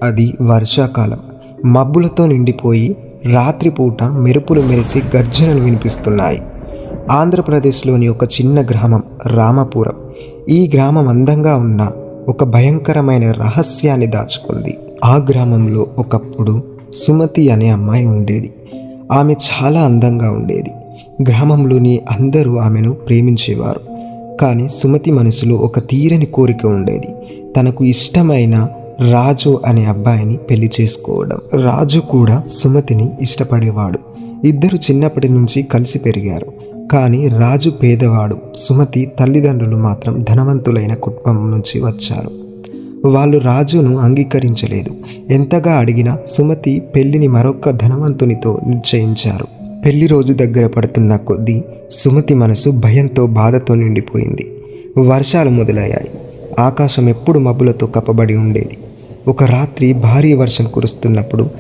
అది వర్షాకాలం. మబ్బులతో నిండిపోయి రాత్రిపూట మెరుపులు మెరిసి గర్జనలు వినిపిస్తున్నాయి. ఆంధ్రప్రదేశ్లోని ఒక చిన్న గ్రామం రామాపురం. ఈ గ్రామం అందంగా ఉన్న ఒక భయంకరమైన రహస్యాన్ని దాచుకుంది. ఆ గ్రామంలో ఒకప్పుడు సుమతి అనే అమ్మాయి ఉండేది. ఆమె చాలా అందంగా ఉండేది. గ్రామంలోని అందరూ ఆమెను ప్రేమించేవారు. కానీ సుమతి మనసులో ఒక తీరని కోరిక ఉండేది. తనకు ఇష్టమైన రాజు అనే అబ్బాయిని పెళ్లి చేసుకోవడం. రాజు కూడా సుమతిని ఇష్టపడేవాడు. ఇద్దరు చిన్నప్పటి నుంచి కలిసి పెరిగారు. కానీ రాజు పేదవాడు, సుమతి తల్లిదండ్రులు మాత్రం ధనవంతులైన కుటుంబం నుంచి వచ్చారు. వాళ్ళు రాజును అంగీకరించలేదు. ఎంతగా అడిగినా సుమతి పెళ్లిని మరొక ధనవంతునితో నిశ్చయించారు. పెళ్లి రోజు దగ్గర పడుతున్న కొద్దీ సుమతి మనసు భయంతో బాధతో నిండిపోయింది. వర్షాలు మొదలయ్యాయి. ఆకాశం ఎప్పుడు మబ్బులతో కప్పబడి ఉండేది. ఒక రాత్రి భారీ వర్షం కురుస్తున్నప్పుడు